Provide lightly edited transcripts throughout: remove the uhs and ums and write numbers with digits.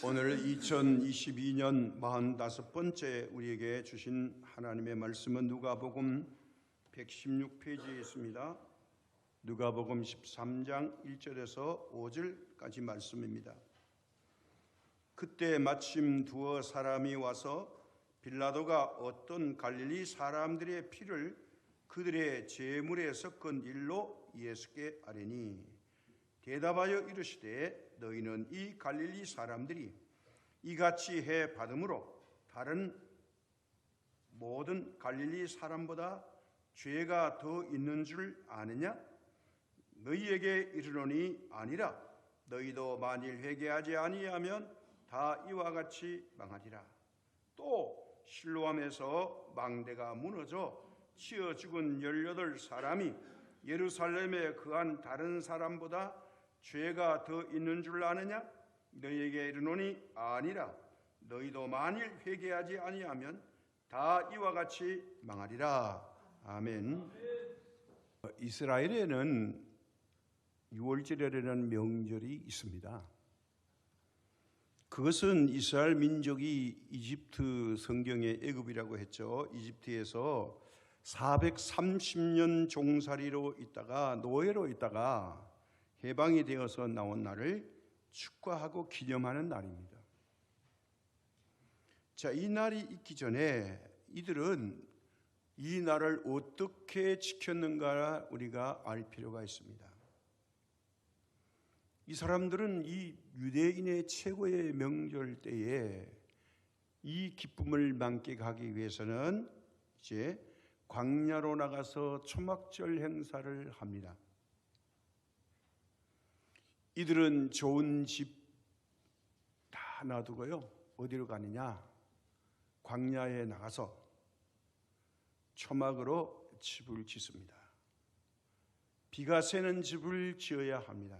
오늘 2022년 45번째 우리에게 주신 하나님의 말씀은 누가복음 116페이지에 있습니다. 누가복음 13장 1절에서 5절까지 말씀입니다. 그때 마침 두어 사람이 와서 빌라도가 어떤 갈릴리 사람들의 피를 그들의 제물에 섞은 일로 예수께 아뢰니 대답하여 이르시되 너희는 이 갈릴리 사람들이 이같이 해 받음으로 다른 모든 갈릴리 사람보다 죄가 더 있는 줄 아느냐? 너희에게 이르노니 아니라 너희도 만일 회개하지 아니하면 다 이와 같이 망하리라. 또 실로암에서 망대가 무너져 치어 죽은 18사람이 예루살렘에 거한 다른 사람보다 죄가 더 있는 줄 아느냐? 너희에게 이르노니 아니라 너희도 만일 회개하지 아니하면 다 이와 같이 망하리라. 아멘. 이스라엘에는 유월절이라는 명절이 있습니다. 그것은 이스라엘 민족이 이집트 성경의 애굽이라고 했죠. 이집트에서 430년 종살이로 있다가 노예로 있다가 해방이 되어서 나온 날을 축하하고 기념하는 날입니다. 자, 이 날이 있기 전에 이들은 이 날을 어떻게 지켰는가 우리가 알 필요가 있습니다. 이 사람들은 이 유대인의 최고의 명절 때에 이 기쁨을 만끽하기 위해서는 이제 광야로 나가서 초막절 행사를 합니다. 이들은 좋은 집 다 놔두고요. 어디로 가느냐? 광야에 나가서 초막으로 집을 짓습니다. 비가 새는 집을 지어야 합니다.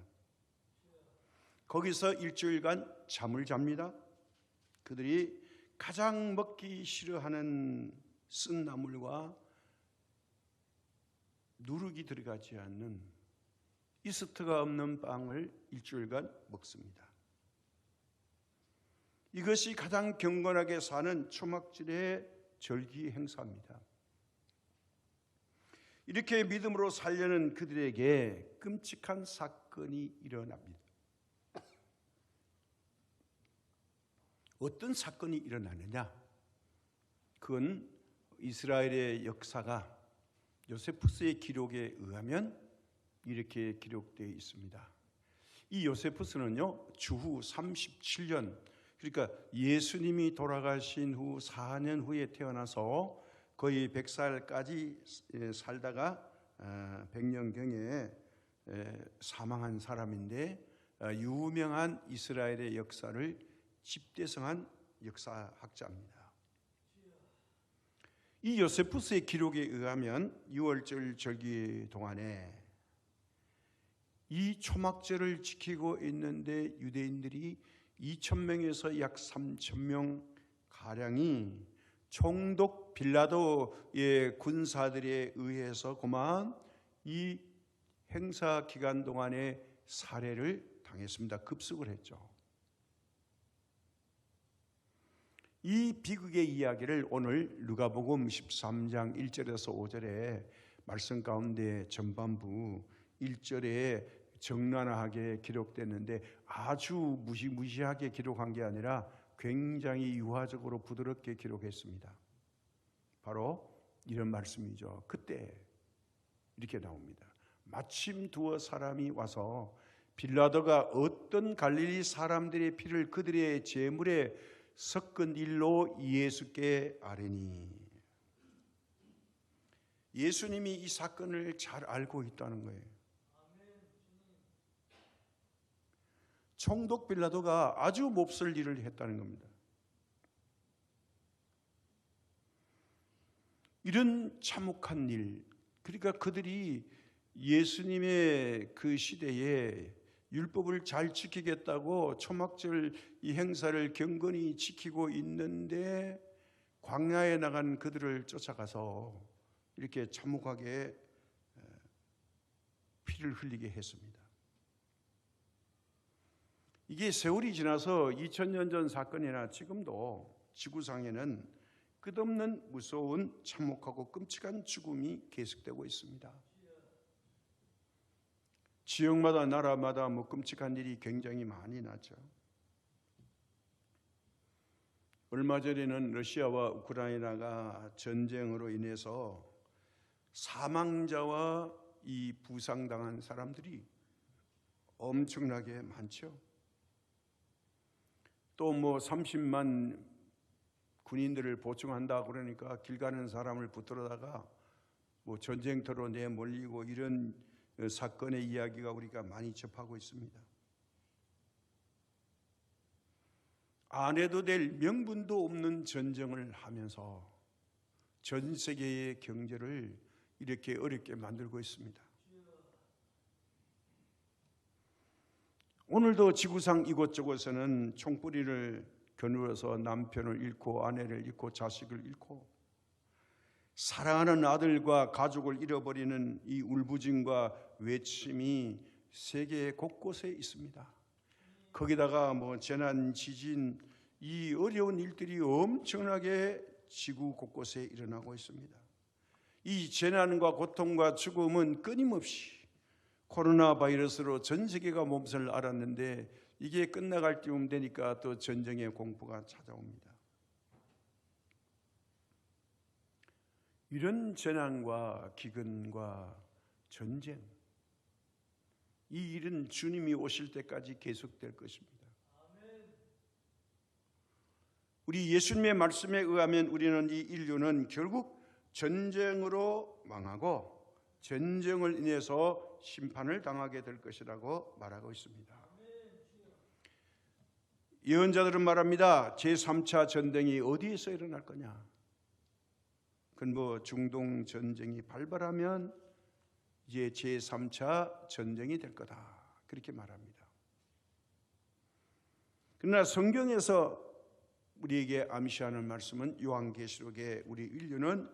거기서 일주일간 잠을 잡니다. 그들이 가장 먹기 싫어하는 쓴 나물과 누룩이 들어가지 않는 이스트가 없는 빵을 일주일간 먹습니다. 이것이 가장 경건하게 사는 초막절의 절기 행사입니다. 이렇게 믿음으로 살려는 그들에게 끔찍한 사건이 일어납니다. 어떤 사건이 일어나느냐? 그건 이스라엘의 역사가 요세푸스의 기록에 의하면 이렇게 기록되어 있습니다. 이 요세푸스는요, 주후 37년, 그러니까 예수님이 돌아가신 후 4년 후에 태어나서 거의 100살까지 살다가 100년경에 사망한 사람인데 유명한 이스라엘의 역사를 집대성한 역사학자입니다. 이 요세푸스의 기록에 의하면 6월절 절기 동안에 이 초막절을 지키고 있는데 유대인들이 2,000명에서 약 3,000명 가량이 총독 빌라도의 군사들에 의해서 그만 이 행사 기간 동안에 살해를 당했습니다. 급습을 했죠. 이 비극의 이야기를 오늘 누가복음 13장 1절에서 5절에 말씀 가운데 전반부 1절에 적나라하게 기록됐는데 아주 무시무시하게 기록한 게 아니라 굉장히 유화적으로 부드럽게 기록했습니다. 바로 이런 말씀이죠. 그때 이렇게 나옵니다. 마침 두어 사람이 와서 빌라도가 어떤 갈릴리 사람들의 피를 그들의 제물에 섞은 일로 예수께 아뢰니. 예수님이 이 사건을 잘 알고 있다는 거예요. 총독 빌라도가 아주 몹쓸 일을 했다는 겁니다. 이런 참혹한 일, 그러니까 그들이 예수님의 그 시대에 율법을 잘 지키겠다고 초막절 이 행사를 경건히 지키고 있는데 광야에 나간 그들을 쫓아가서 이렇게 참혹하게 피를 흘리게 했습니다. 이게 세월이 지나서 2000년 전 사건이나 지금도 지구상에는 끝없는 무서운 참혹하고 끔찍한 죽음이 계속되고 있습니다. 지역마다 나라마다 끔찍한 일이 굉장히 많이 나죠. 얼마 전에는 러시아와 우크라이나가 전쟁으로 인해서 사망자와 이 부상당한 사람들이 엄청나게 많죠. 또 30만 군인들을 보충한다 그러니까 길 가는 사람을 붙들어다가 전쟁터로 내몰리고 이런 사건의 이야기가 우리가 많이 접하고 있습니다. 안 해도 될 명분도 없는 전쟁을 하면서 전 세계의 경제를 이렇게 어렵게 만들고 있습니다. 오늘도 지구상 이곳저곳에는 총뿌리를 겨누어서 남편을 잃고 아내를 잃고 자식을 잃고 사랑하는 아들과 가족을 잃어버리는 이 울부짖음과 외침이 세계 곳곳에 있습니다. 거기다가 재난, 지진, 이 어려운 일들이 엄청나게 지구 곳곳에 일어나고 있습니다. 이 재난과 고통과 죽음은 끊임없이 코로나 바이러스로 전 세계가 몸살을 앓았는데 이게 끝나갈 쯤 되니까 또 전쟁의 공포가 찾아옵니다. 이런 재난과 기근과 전쟁, 이 일은 주님이 오실 때까지 계속될 것입니다. 우리 예수님의 말씀에 의하면 우리는 이 인류는 결국 전쟁으로 망하고 전쟁을 인해서 심판을 당하게 될 것이라고 말하고 있습니다. 예언자들은 말합니다. 제3차 전쟁이 어디에서 일어날 거냐? 그건 중동 전쟁이 발발하면 이제 제3차 전쟁이 될 거다. 그렇게 말합니다. 그러나 성경에서 우리에게 암시하는 말씀은 요한계시록에 우리 인류는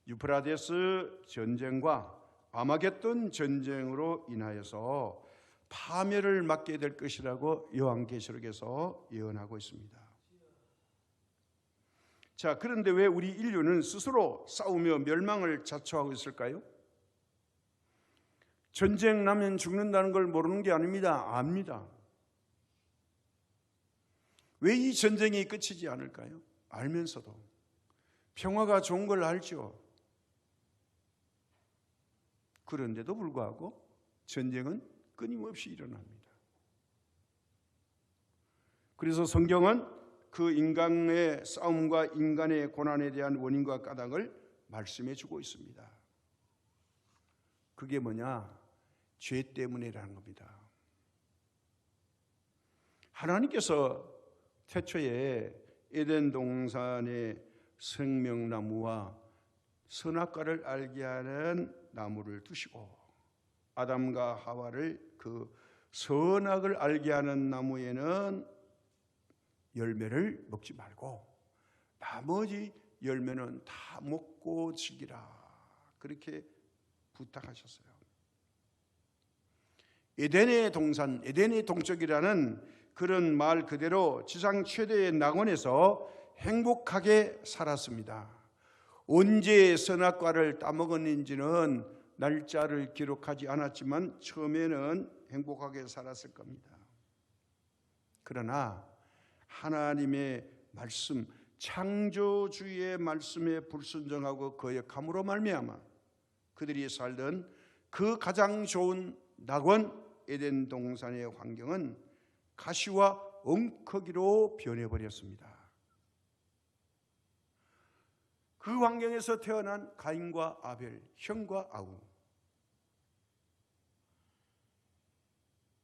유프라데스 전쟁과 아마겟돈 전쟁으로 인하여서 파멸을 맞게 될 것이라고 요한계시록에서 예언하고 있습니다. 자, 그런데 왜 우리 인류는 스스로 싸우며 멸망을 자초하고 있을까요? 전쟁 나면 죽는다는 걸 모르는 게 아닙니다. 압니다. 왜 이 전쟁이 끝이지 않을까요? 알면서도 평화가 좋은 걸 알죠. 그런데도 불구하고 전쟁은 끊임없이 일어납니다. 그래서 성경은 그 인간의 싸움과 인간의 고난에 대한 원인과 까닭을 말씀해 주고 있습니다. 그게 뭐냐? 죄 때문이라는 겁니다. 하나님께서 태초에 에덴 동산의 생명나무와 선악과를 알게 하는 나무를 두시고 아담과 하와를 그 선악을 알게 하는 나무에는 열매를 먹지 말고 나머지 열매는 다 먹고 즐기라, 그렇게 부탁하셨어요. 에덴의 동산, 에덴의 동쪽이라는 그런 말 그대로 지상 최대의 낙원에서 행복하게 살았습니다. 언제 선악과를 따먹었는지는 날짜를 기록하지 않았지만 처음에는 행복하게 살았을 겁니다. 그러나 하나님의 말씀, 창조주의 말씀에 불순종하고 거역함으로 말미암아 그들이 살던 그 가장 좋은 낙원 에덴 동산의 환경은 가시와 엉커기로 변해버렸습니다. 그 환경에서 태어난 가인과 아벨, 형과 아우,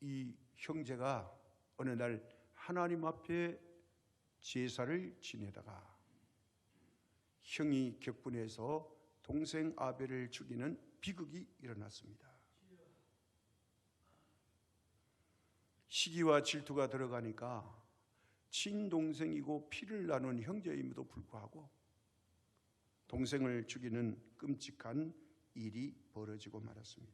이 형제가 어느 날 하나님 앞에 제사를 지내다가 형이 격분해서 동생 아벨을 죽이는 비극이 일어났습니다. 시기와 질투가 들어가니까 친동생이고 피를 나눈 형제임에도 불구하고 동생을 죽이는 끔찍한 일이 벌어지고 말았습니다.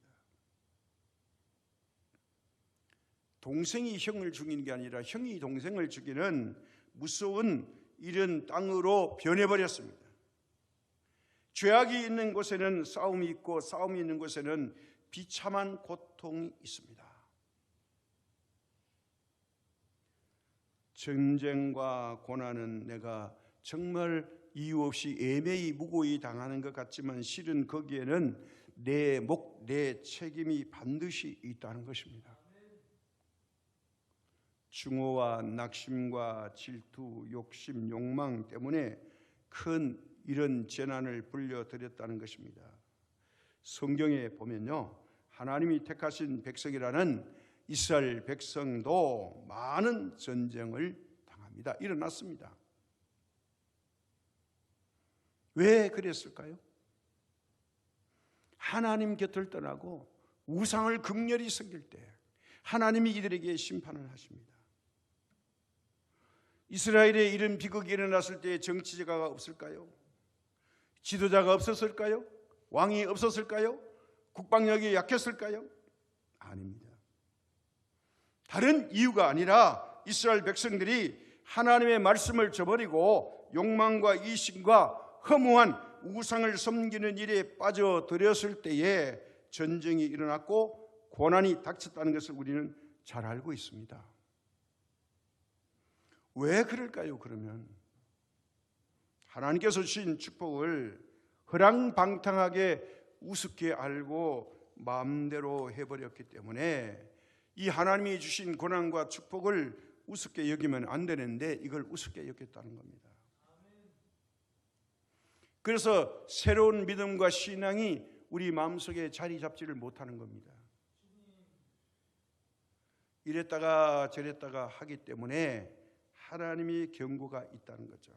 동생이 형을 죽이는 게 아니라 형이 동생을 죽이는 무서운 이런 땅으로 변해버렸습니다. 죄악이 있는 곳에는 싸움이 있고 싸움이 있는 곳에는 비참한 고통이 있습니다. 전쟁과 고난은 내가 정말 이유 없이 애매히 무고히 당하는 것 같지만 실은 거기에는 내 목, 내 책임이 반드시 있다는 것입니다. 증오와 낙심과 질투, 욕심, 욕망 때문에 큰 이런 재난을 불려드렸다는 것입니다. 성경에 보면요, 하나님이 택하신 백성이라는 이스라엘 백성도 많은 전쟁을 당합니다. 일어났습니다. 왜 그랬을까요? 하나님 곁을 떠나고 우상을 극렬히 섬길 때 하나님이 이들에게 심판을 하십니다. 이스라엘에 이런 비극이 일어났을 때 정치자가 없을까요? 지도자가 없었을까요? 왕이 없었을까요? 국방력이 약했을까요? 아닙니다. 다른 이유가 아니라 이스라엘 백성들이 하나님의 말씀을 저버리고 욕망과 이심과 허무한 우상을 섬기는 일에 빠져들었을 때에 전쟁이 일어났고 고난이 닥쳤다는 것을 우리는 잘 알고 있습니다. 왜 그럴까요? 그러면 하나님께서 주신 축복을 허랑방탕하게 우습게 알고 마음대로 해버렸기 때문에 이 하나님이 주신 고난과 축복을 우습게 여기면 안 되는데 이걸 우습게 여겼다는 겁니다. 그래서 새로운 믿음과 신앙이 우리 마음속에 자리 잡지를 못하는 겁니다. 이랬다가 저랬다가 하기 때문에 하나님이 경고가 있다는 거죠.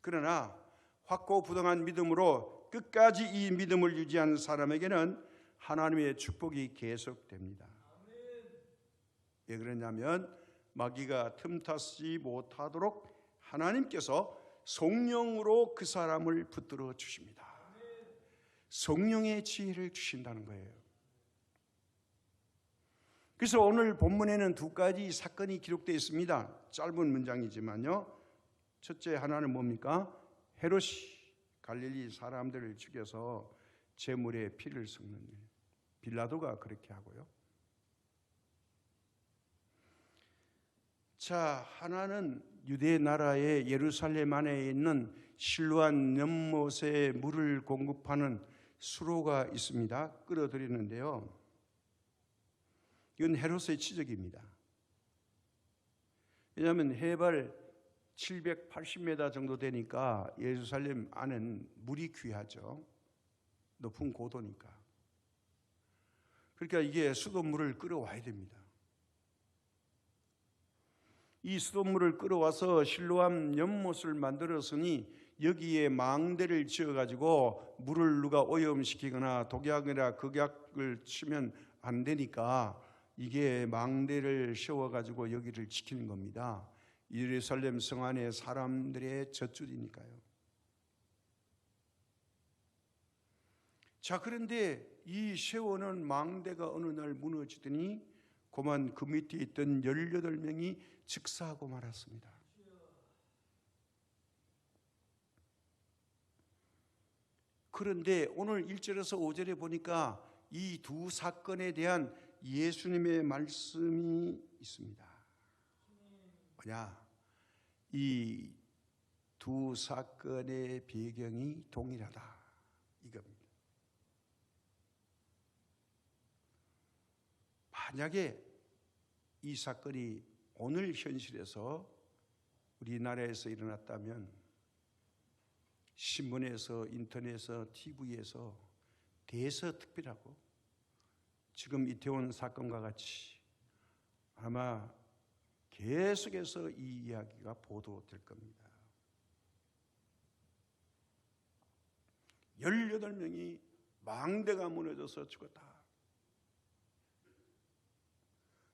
그러나 확고부동한 믿음으로 끝까지 이 믿음을 유지하는 사람에게는 하나님의 축복이 계속됩니다. 왜 그러냐면 마귀가 틈타지 못하도록 하나님께서 성령으로 그 사람을 붙들어 주십니다. 성령의 지혜를 주신다는 거예요. 그래서 오늘 본문에는 두 가지 사건이 기록되어 있습니다. 짧은 문장이지만요. 첫째 하나는 뭡니까? 헤롯이 갈릴리 사람들을 죽여서 제물에 피를 섞는 일. 빌라도가 그렇게 하고요. 자, 하나는 유대 나라의 예루살렘 안에 있는 실로암 연못에 물을 공급하는 수로가 있습니다. 끌어들이는데요. 이건 헤롯의 치적입니다. 왜냐하면 해발 780m 정도 되니까 예루살렘 안은 물이 귀하죠. 높은 고도니까. 그러니까 이게 수돗물을 끌어와야 됩니다. 이 수돗물을 끌어와서 실로암 연못을 만들었으니 여기에 망대를 지어가지고 물을 누가 오염시키거나 독약이나 극약을 치면 안 되니까 이게 망대를 씌워가지고 여기를 지키는 겁니다. 예루살렘 성 안의 사람들의 젖줄이니까요. 자, 그런데 이 세워놓은 망대가 어느 날 무너지더니 고만 그 밑에 있던 18명이 즉사하고 말았습니다. 그런데 오늘 1절에서 5절에 보니까 이 두 사건에 대한 예수님의 말씀이 있습니다. 뭐냐? 이 두 사건의 배경이 동일하다 이겁니다. 만약에 이 사건이 오늘 현실에서 우리나라에서 일어났다면 신문에서, 인터넷에서, TV에서 대서특필하고 지금 이태원 사건과 같이 아마 계속해서 이 이야기가 보도될 겁니다. 18명이 망대가 무너져서 죽었다.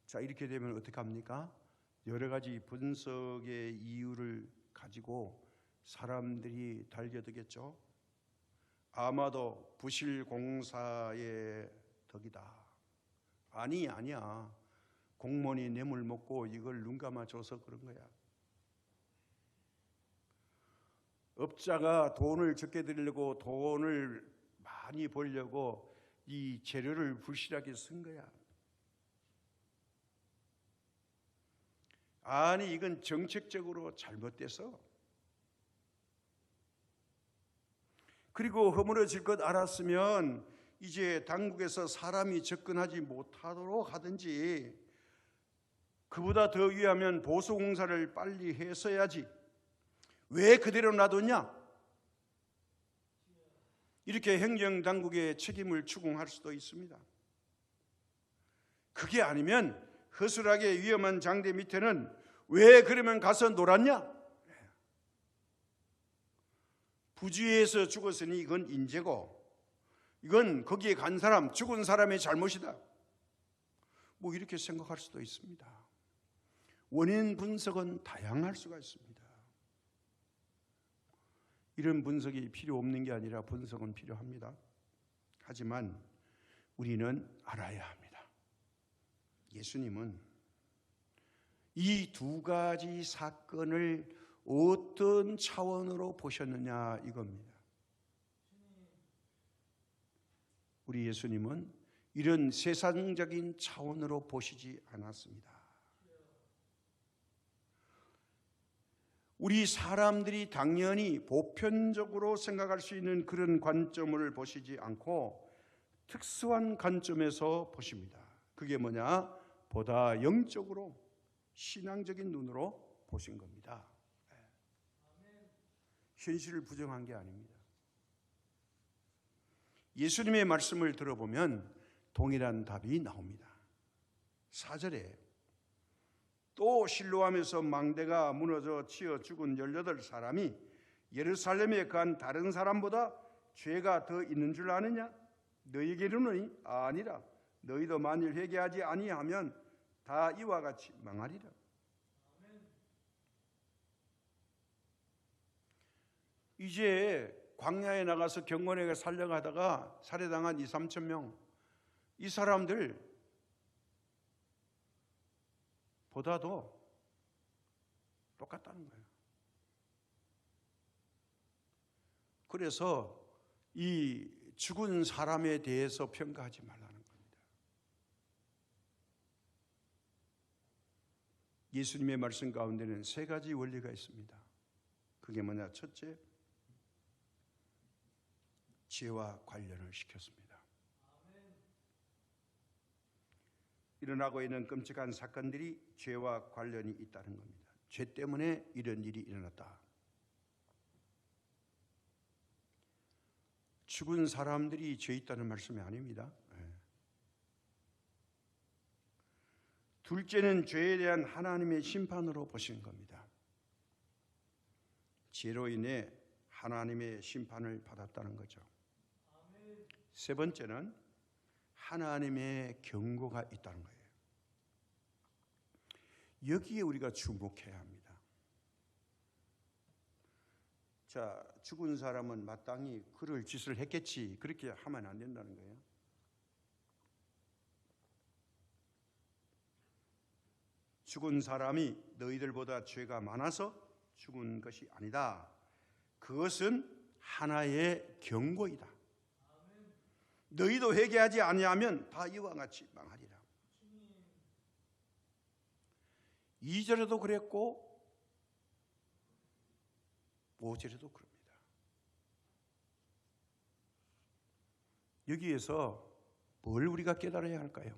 자, 이렇게 되면 어떻게 합니까? 여러 가지 분석의 이유를 가지고 사람들이 달겨들겠죠. 아마도 부실공사의 덕이다. 아니야. 공무원이 뇌물 먹고 이걸 눈 감아줘서 그런 거야. 업자가 돈을 적게 들이려고 돈을 많이 벌려고 이 재료를 불실하게 쓴 거야. 아니 이건 정책적으로 잘못돼서, 그리고 허물어질 것 알았으면 이제 당국에서 사람이 접근하지 못하도록 하든지, 그보다 더 위하면 보수공사를 빨리 했어야지. 왜 그대로 놔뒀냐? 이렇게 행정당국의 책임을 추궁할 수도 있습니다. 그게 아니면 허술하게 위험한 장대 밑에는 왜 그러면 가서 놀았냐? 부주의해서 죽었으니 이건 인재고, 이건 거기에 간 사람, 죽은 사람의 잘못이다. 뭐 이렇게 생각할 수도 있습니다. 원인 분석은 다양할 수가 있습니다. 이런 분석이 필요 없는 게 아니라 분석은 필요합니다. 하지만 우리는 알아야 합니다. 예수님은 이 두 가지 사건을 어떤 차원으로 보셨느냐 이겁니다. 우리 예수님은 이런 세상적인 차원으로 보시지 않았습니다. 우리 사람들이 당연히 보편적으로 생각할 수 있는 그런 관점을 보시지 않고 특수한 관점에서 보십니다. 그게 뭐냐? 보다 영적으로 신앙적인 눈으로 보신 겁니다. 현실을 부정한 게 아닙니다. 예수님의 말씀을 들어보면 동일한 답이 나옵니다. 4절에 또 실로암에서 망대가 무너져 치어 죽은 18사람이 예루살렘에 간 다른 사람보다 죄가 더 있는 줄 아느냐? 너희에게 이르노니 아니라. 너희도 만일 회개하지 아니하면 다 이와 같이 망하리라. 이제 광야에 나가서 경건에게 살려가다가 살해당한 2-3천 명, 이 사람들 보다도 똑같다는 거예요. 그래서 이 죽은 사람에 대해서 평가하지 말라는 겁니다. 예수님의 말씀 가운데는 3가지 원리가 있습니다. 그게 뭐냐? 첫째, 죄와 관련을 시켰습니다. 일어나고 있는 끔찍한 사건들이 죄와 관련이 있다는 겁니다. 죄 때문에 이런 일이 일어났다. 죽은 사람들이 죄 있다는 말씀이 아닙니다. 둘째는 죄에 대한 하나님의 심판으로 보시는 겁니다. 죄로 인해 하나님의 심판을 받았다는 거죠. 세 번째는 하나님의 경고가 있다는 거예요. 여기에 우리가 주목해야 합니다. 자, 죽은 사람은 마땅히 그럴 짓을 했겠지, 그렇게 하면 안 된다는 거예요. 죽은 사람이 너희들보다 죄가 많아서 죽은 것이 아니다. 그것은 하나의 경고이다. 너희도 회개하지 아니하면 다 이와 같이 망하리라. 2절에도 그랬고 5절에도 그럽니다. 여기에서 뭘 우리가 깨달아야 할까요?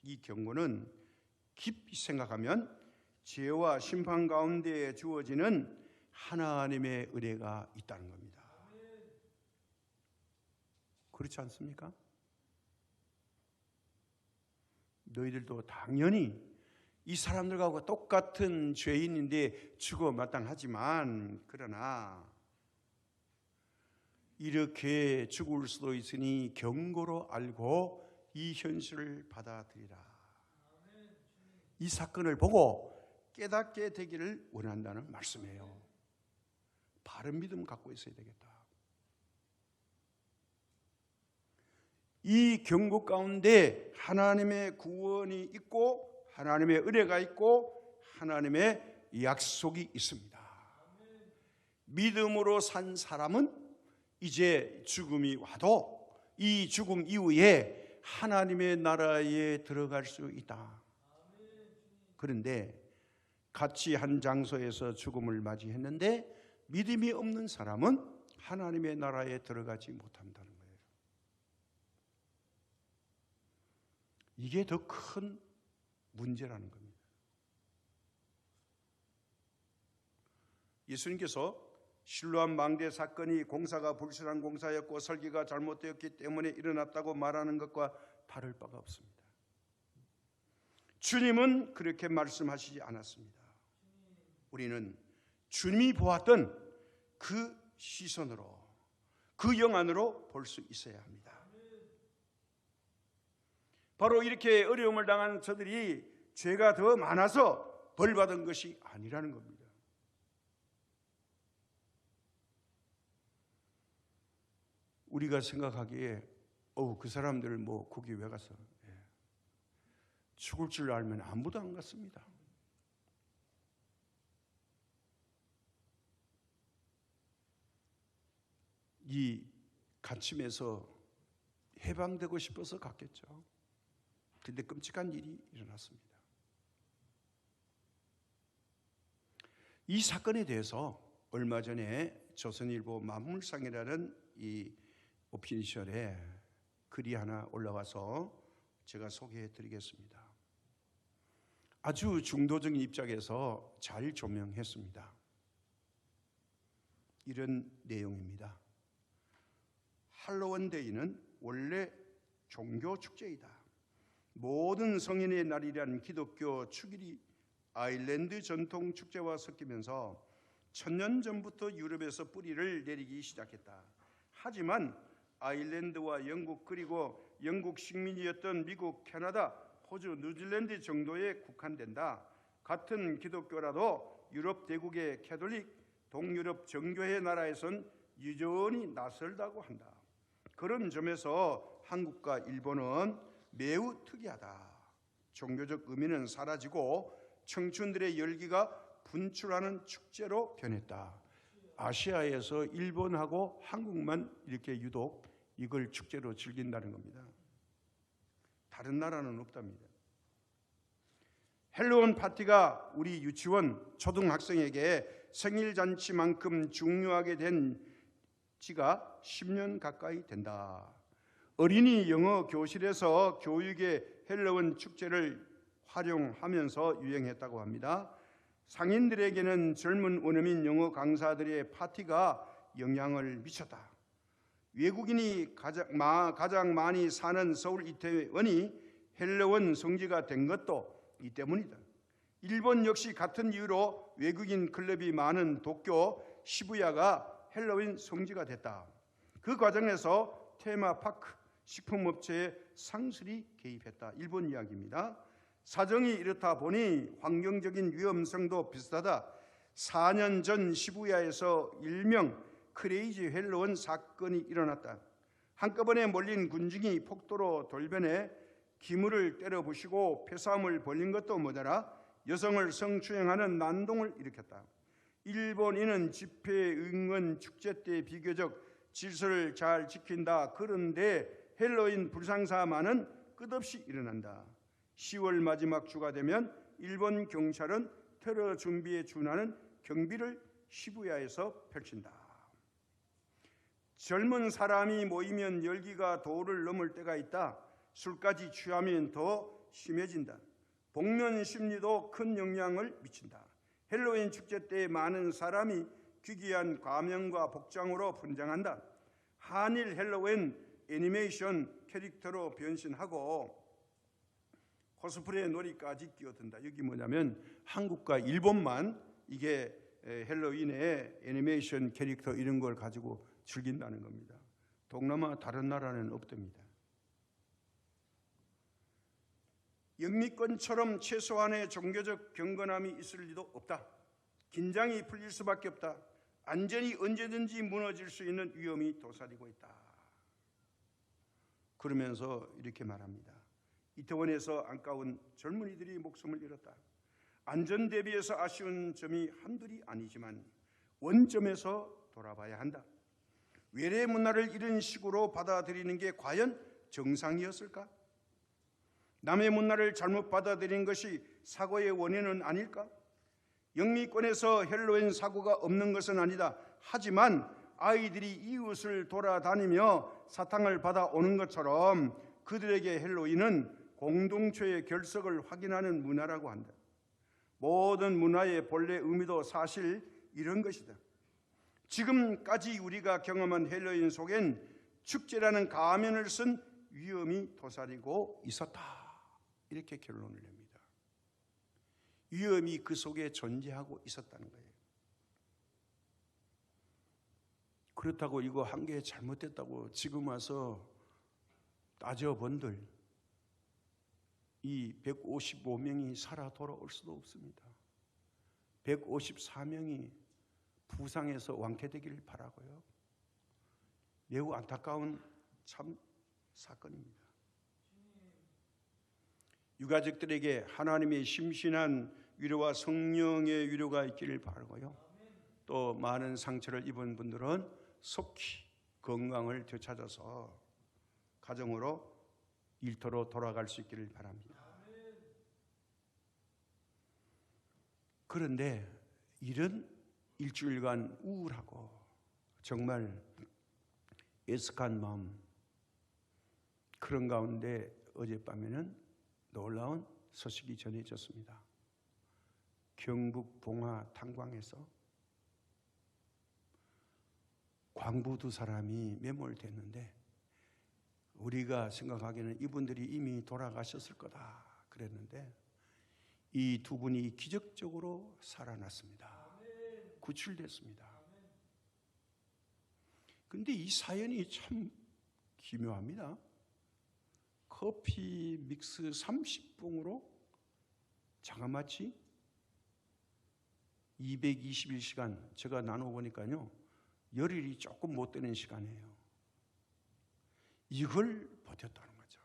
이 경고는 깊이 생각하면 죄와 심판 가운데에 주어지는 하나님의 은혜가 있다는 겁니다. 그렇지 않습니까? 너희들도 당연히 이 사람들과 똑같은 죄인인데 죽어 마땅하지만, 그러나 이렇게 죽을 수도 있으니 경고로 알고 이 현실을 받아들이라. 이 사건을 보고 깨닫게 되기를 원한다는 말씀이에요. 바른 믿음 갖고 있어야 되겠다. 이 경고 가운데 하나님의 구원이 있고 하나님의 은혜가 있고 하나님의 약속이 있습니다. 믿음으로 산 사람은 이제 죽음이 와도 이 죽음 이후에 하나님의 나라에 들어갈 수 있다. 그런데 같이 한 장소에서 죽음을 맞이했는데 믿음이 없는 사람은 하나님의 나라에 들어가지 못한다는 거예요. 이게 더 큰 문제라는 겁니다. 예수님께서 실로암 망대 사건이 공사가 불순한 공사였고 설계가 잘못되었기 때문에 일어났다고 말하는 것과 다를 바가 없습니다. 주님은 그렇게 말씀하시지 않았습니다. 우리는 주님이 보았던 그 시선으로, 그 영안으로 볼 수 있어야 합니다. 바로 이렇게 어려움을 당한 저들이 죄가 더 많아서 벌받은 것이 아니라는 겁니다. 우리가 생각하기에 그 사람들 거기 왜 갔어? 죽을 줄 알면 아무도 안 갔습니다. 이 갇힘에서 해방되고 싶어서 갔겠죠. 그런데 끔찍한 일이 일어났습니다. 이 사건에 대해서 얼마 전에 조선일보 만물상이라는 이 오피니셜에 글이 하나 올라와서 제가 소개해 드리겠습니다. 아주 중도적인 입장에서 잘 조명했습니다. 이런 내용입니다. 할로윈데이는 원래 종교 축제이다. 모든 성인의 날이란 기독교 축일이 아일랜드 전통 축제와 섞이면서 1000년 전부터 유럽에서 뿌리를 내리기 시작했다. 하지만 아일랜드와 영국 그리고 영국 식민지였던 미국, 캐나다, 호주, 뉴질랜드 정도에 국한된다. 같은 기독교라도 유럽 대국의 캐톨릭, 동유럽 정교회 나라에선 여전히 낯설다고 한다. 그런 점에서 한국과 일본은 매우 특이하다. 종교적 의미는 사라지고 청춘들의 열기가 분출하는 축제로 변했다. 아시아에서 일본하고 한국만 이렇게 유독 이걸 축제로 즐긴다는 겁니다. 다른 나라는 없답니다. 헬로윈 파티가 우리 유치원 초등학생에게 생일잔치만큼 중요하게 된 지가 10년 가까이 된다. 어린이 영어 교실에서 교육의 헬로윈 축제를 활용하면서 유행했다고 합니다. 상인들에게는 젊은 원어민 영어 강사들의 파티가 영향을 미쳤다. 외국인이 가장 많이 사는 서울 이태원이 헬로윈 성지가 된 것도 이 때문이다. 일본 역시 같은 이유로 외국인 클럽이 많은 도쿄 시부야가 헬로윈 성지가 됐다. 그 과정에서 테마파크, 식품업체의 상술이 개입했다. 일본 이야기입니다. 사정이 이렇다 보니 환경적인 위험성도 비슷하다. 4년 전 시부야에서 일명 크레이지 헬로윈 사건이 일어났다. 한꺼번에 몰린 군중이 폭도로 돌변해 기물을 때려 부시고 폐싸움을 벌린 것도 모자라 여성을 성추행하는 난동을 일으켰다. 일본인은 집회, 응원, 축제 때 비교적 질서를 잘 지킨다. 그런데 헬로윈 불상사만은 끝없이 일어난다. 10월 마지막 주가 되면 일본 경찰은 테러 준비에 준하는 경비를 시부야에서 펼친다. 젊은 사람이 모이면 열기가 도를 넘을 때가 있다. 술까지 취하면 더 심해진다. 복면 심리도 큰 영향을 미친다. 헬로윈 축제 때 많은 사람이 기괴한 가면과 복장으로 분장한다. 한일 헬로윈 애니메이션 캐릭터로 변신하고 코스프레 놀이까지 끼어든다. 여기 뭐냐면 한국과 일본만 이게 헬로윈의 애니메이션 캐릭터 이런 걸 가지고 즐긴다는 겁니다. 동남아 다른 나라는 없답니다. 영미권처럼 최소한의 종교적 경건함이 있을 리도 없다. 긴장이 풀릴 수밖에 없다. 안전이 언제든지 무너질 수 있는 위험이 도사리고 있다. 그러면서 이렇게 말합니다. 이태원에서 안가운 젊은이들이 목숨을 잃었다. 안전 대비해서 아쉬운 점이 한둘이 아니지만 원점에서 돌아봐야 한다. 외래 문화를 이런 식으로 받아들이는 게 과연 정상이었을까? 남의 문화를 잘못 받아들이는 것이 사고의 원인은 아닐까? 영미권에서 헬로윈 사고가 없는 것은 아니다. 하지만 아이들이 이웃을 돌아다니며 사탕을 받아오는 것처럼 그들에게 헬로윈은 공동체의 결석을 확인하는 문화라고 한다. 모든 문화의 본래 의미도 사실 이런 것이다. 지금까지 우리가 경험한 헬로윈 속엔 축제라는 가면을 쓴 위험이 도사리고 있었다. 이렇게 결론을 냅니다. 위험이 그 속에 존재하고 있었다는 거예요. 그렇다고 이거 한 게 잘못됐다고 지금 와서 따져본들 이 155명이 살아 돌아올 수도 없습니다. 154명이 부상해서 완쾌되기를 바라고요. 매우 안타까운 참 사건입니다. 유가족들에게 하나님의 심신한 위로와 성령의 위로가 있기를 바라고요. 또 많은 상처를 입은 분들은 속히 건강을 되찾아서 가정으로 일터로 돌아갈 수 있기를 바랍니다. 그런데 이런 일주일간 우울하고 정말 애석한 마음, 그런 가운데 어젯밤에는 놀라운 소식이 전해졌습니다. 경북 봉화 탄광에서 광부 두 사람이 매몰됐는데 우리가 생각하기에는 이분들이 이미 돌아가셨을 거다 그랬는데 이 두 분이 기적적으로 살아났습니다. 구출됐습니다. 그런데 이 사연이 참 기묘합니다. 커피 믹스 30봉으로 자그마치 221시간 제가 나눠보니까요 열흘이 조금 못 되는 시간이에요. 이걸 버텼다는 거죠.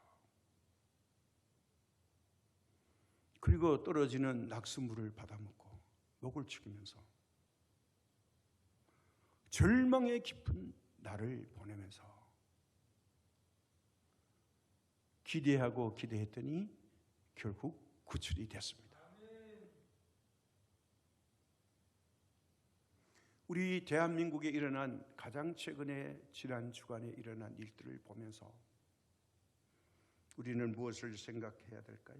그리고 떨어지는 낙수물을 받아먹고 목을 축이면서 절망의 깊은 날을 보내면서 기대하고 기대했더니 결국 구출이 됐습니다. 우리 대한민국에 일어난 가장 최근에 지난 주간에 일어난 일들을 보면서 우리는 무엇을 생각해야 될까요?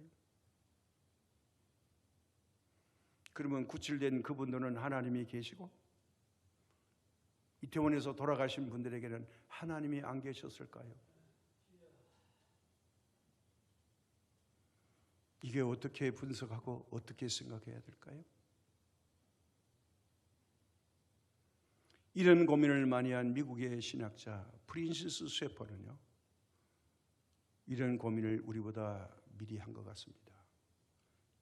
그러면 구출된 그분들은 하나님이 계시고 이태원에서 돌아가신 분들에게는 하나님이 안 계셨을까요? 이게 어떻게 분석하고 어떻게 생각해야 될까요? 이런 고민을 많이 한 미국의 신학자 프린시스 셰퍼는요, 이런 고민을 우리보다 미리 한 것 같습니다.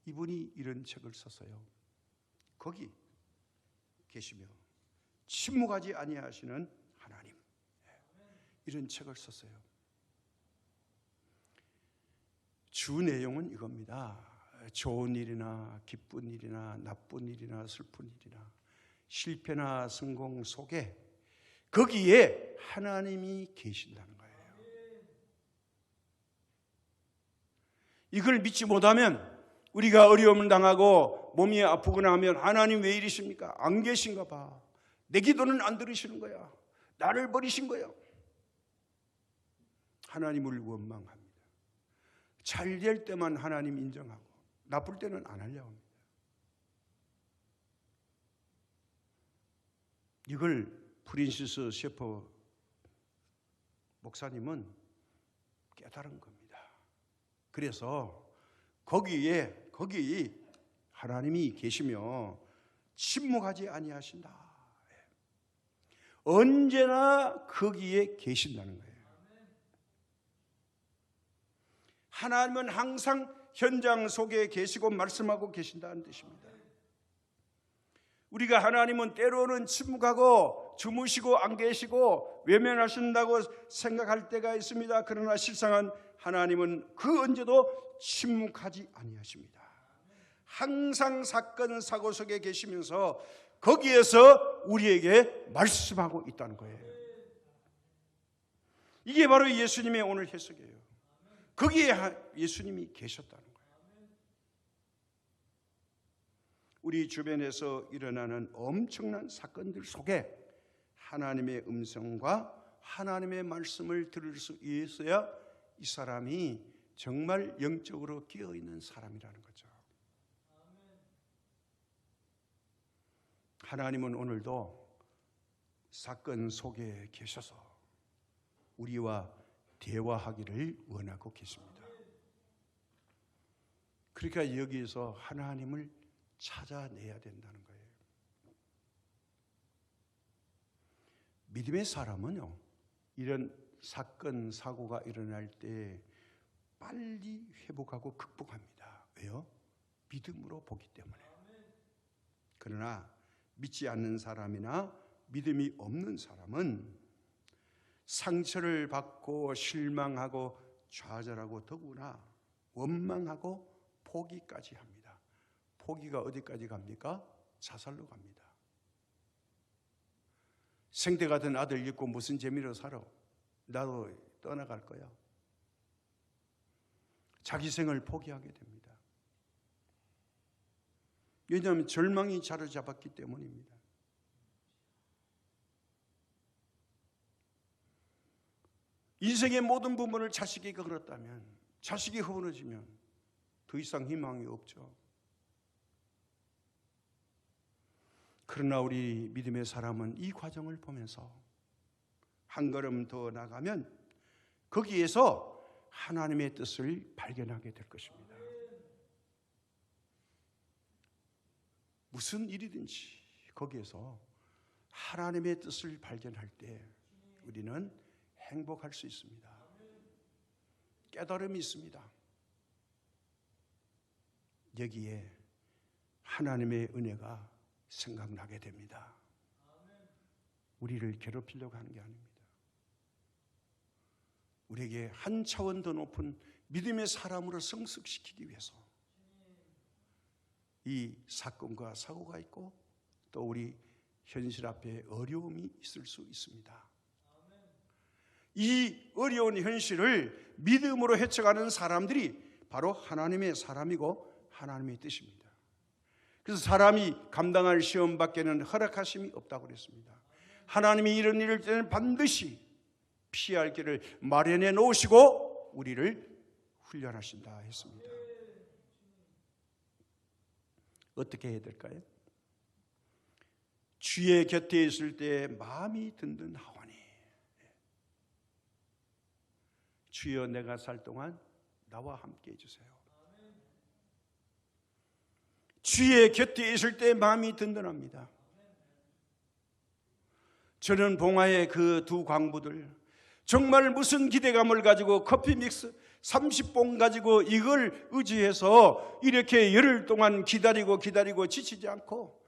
이분이 이런 책을 썼어요. 거기 계시며 침묵하지 아니하시는 하나님, 이런 책을 썼어요. 주 내용은 이겁니다. 좋은 일이나 기쁜 일이나 나쁜 일이나 슬픈 일이나 실패나 성공 속에 거기에 하나님이 계신다는 거예요. 이걸 믿지 못하면 우리가 어려움을 당하고 몸이 아프거나 하면 하나님 왜 이러십니까? 안 계신가 봐. 내 기도는 안 들으시는 거야. 나를 버리신 거야. 하나님을 원망합니다. 잘 될 때만 하나님 인정하고 나쁠 때는 안 하려고 합니다. 이걸 프린시스 셰퍼 목사님은 깨달은 겁니다. 그래서 거기 하나님이 계시며 침묵하지 아니하신다. 언제나 거기에 계신다는 거예요. 하나님은 항상 현장 속에 계시고 말씀하고 계신다는 뜻입니다. 우리가 하나님은 때로는 침묵하고 주무시고 안 계시고 외면하신다고 생각할 때가 있습니다. 그러나 실상은 하나님은 그 언제도 침묵하지 아니하십니다. 항상 사건 사고 속에 계시면서 거기에서 우리에게 말씀하고 있다는 거예요. 이게 바로 예수님의 오늘 해석이에요. 거기에 예수님이 계셨다는 거예요. 우리 주변에서 일어나는 엄청난 사건들 속에 하나님의 음성과 하나님의 말씀을 들을 수 있어야 이 사람이 정말 영적으로 깨어있는 사람이라는 거죠. 하나님은 오늘도 사건 속에 계셔서 우리와 대화하기를 원하고 계십니다. 그러니까 여기에서 하나님을 찾아내야 된다는 거예요. 믿음의 사람은요, 이런 사건, 사고가 일어날 때 빨리 회복하고 극복합니다. 왜요? 믿음으로 보기 때문에. 그러나 믿지 않는 사람이나 믿음이 없는 사람은 상처를 받고 실망하고 좌절하고 더구나 원망하고 포기까지 합니다. 포기가 어디까지 갑니까? 자살로 갑니다. 생태 같은 아들 있고 무슨 재미로 살아? 나도 떠나갈 거야. 자기 생을 포기하게 됩니다. 왜냐하면 절망이 자리잡았기 때문입니다. 인생의 모든 부분을 자식에게 걸었다면, 자식이 허물어지면 더 이상 희망이 없죠. 그러나 우리 믿음의 사람은 이 과정을 보면서 한 걸음 더 나가면 거기에서 하나님의 뜻을 발견하게 될 것입니다. 무슨 일이든지 거기에서 하나님의 뜻을 발견할 때 우리는 행복할 수 있습니다. 깨달음이 있습니다. 여기에 하나님의 은혜가 생각나게 됩니다. 우리를 괴롭히려고 하는 게 아닙니다. 우리에게 한 차원 더 높은 믿음의 사람으로 성숙시키기 위해서 이 사건과 사고가 있고 또 우리 현실 앞에 어려움이 있을 수 있습니다. 이 어려운 현실을 믿음으로 헤쳐가는 사람들이 바로 하나님의 사람이고 하나님의 뜻입니다. 그래서 사람이 감당할 시험 밖에는 허락하심이 없다고 그랬습니다. 하나님이 이런 일을 때는 반드시 피할 길을 마련해 놓으시고 우리를 훈련하신다 했습니다. 어떻게 해야 될까요? 주의 곁에 있을 때 마음이 든든하오니 주여 내가 살 동안 나와 함께 해주세요. 주의 곁에 있을 때 마음이 든든합니다. 저는 봉화의 그 두 광부들 정말 무슨 기대감을 가지고 커피 믹스 30봉 가지고 이걸 의지해서 이렇게 열흘 동안 기다리고 지치지 않고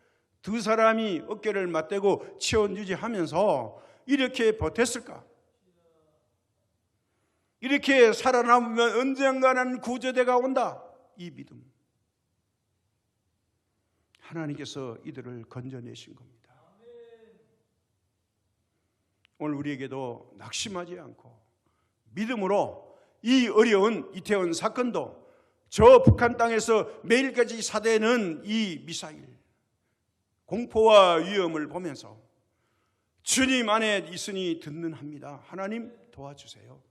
두 사람이 어깨를 맞대고 체온 유지하면서 이렇게 버텼을까? 이렇게 살아남으면 언젠가는 구조대가 온다. 이 믿음. 하나님께서 이들을 건져내신 겁니다. 오늘 우리에게도 낙심하지 않고 믿음으로 이 어려운 이태원 사건도 저 북한 땅에서 매일까지 사대는 이 미사일 공포와 위험을 보면서 주님 안에 있으니 든든합니다. 하나님 도와주세요.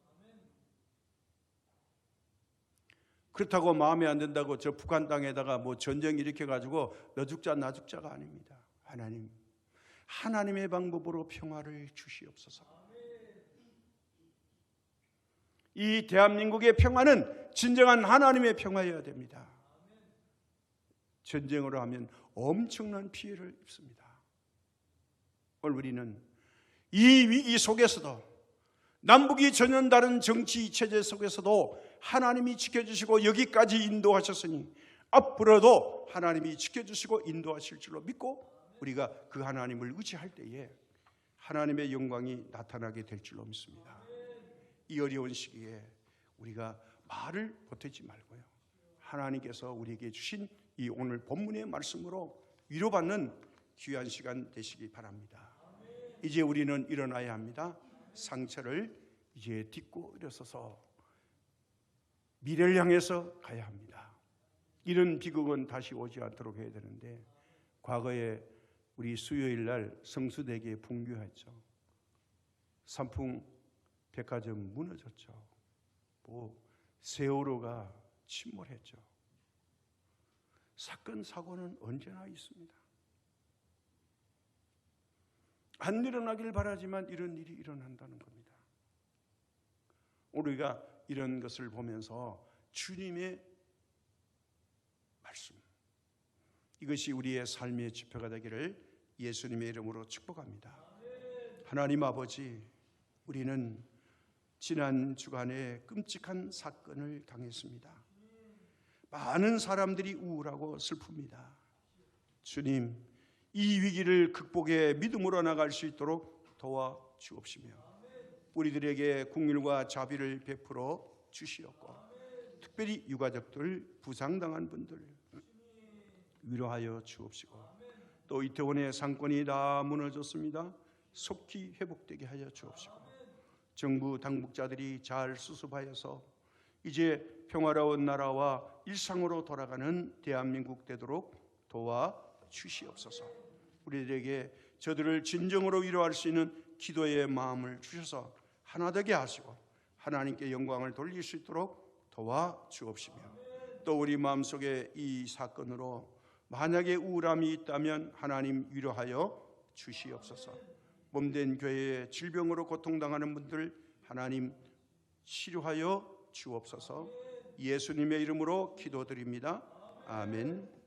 그렇다고 마음에 안 든다고 저 북한 땅에다가 뭐 전쟁 일으켜가지고 너 죽자 나 죽자가 아닙니다. 하나님, 하나님의 방법으로 평화를 주시옵소서. 이 대한민국의 평화는 진정한 하나님의 평화여야 됩니다. 전쟁으로 하면 엄청난 피해를 입습니다. 오늘 우리는 이 위기 속에서도 남북이 전혀 다른 정치 체제 속에서도 하나님이 지켜주시고 여기까지 인도하셨으니 앞으로도 하나님이 지켜주시고 인도하실 줄로 믿고 우리가 그 하나님을 의지할 때에 하나님의 영광이 나타나게 될 줄로 믿습니다. 이 어려운 시기에 우리가 말을 보태지 말고요, 하나님께서 우리에게 주신 이 오늘 본문의 말씀으로 위로받는 귀한 시간 되시기 바랍니다. 이제 우리는 일어나야 합니다. 상처를 이제 딛고 일어서서 미래를 향해서 가야 합니다. 이런 비극은 다시 오지 않도록 해야 되는데, 과거에 우리 수요일 날 성수대교에 붕괴했죠. 삼풍 백화점 무너졌죠. 세월호가 침몰했죠. 사건 사고는 언제나 있습니다. 안 일어나길 바라지만 이런 일이 일어난다는 겁니다. 우리가 이런 것을 보면서 주님의 말씀, 이것이 우리의 삶의 지표가 되기를 예수님의 이름으로 축복합니다. 하나님 아버지, 우리는 지난 주간에 끔찍한 사건을 당했습니다. 많은 사람들이 우울하고 슬픕니다. 주님, 이 위기를 극복해 믿음으로 나갈 수 있도록 도와주옵시며 우리들에게 긍휼과 자비를 베풀어 주시옵고, 특별히 유가족들, 부상당한 분들 위로하여 주옵시고, 또 이태원의 상권이 다 무너졌습니다. 속히 회복되게 하여 주옵시고, 정부 당국자들이 잘 수습하여서 이제 평화로운 나라와 일상으로 돌아가는 대한민국 되도록 도와주시옵소서. 우리들에게 저들을 진정으로 위로할 수 있는 기도의 마음을 주셔서 하나 되게 하시고 하나님께 영광을 돌릴 수 있도록 도와주옵시며, 또 우리 마음속에 이 사건으로 만약에 우울함이 있다면 하나님 위로하여 주시옵소서. 몸된 교회에 질병으로 고통당하는 분들 하나님 치료하여 주옵소서. 예수님의 이름으로 기도드립니다. 아멘.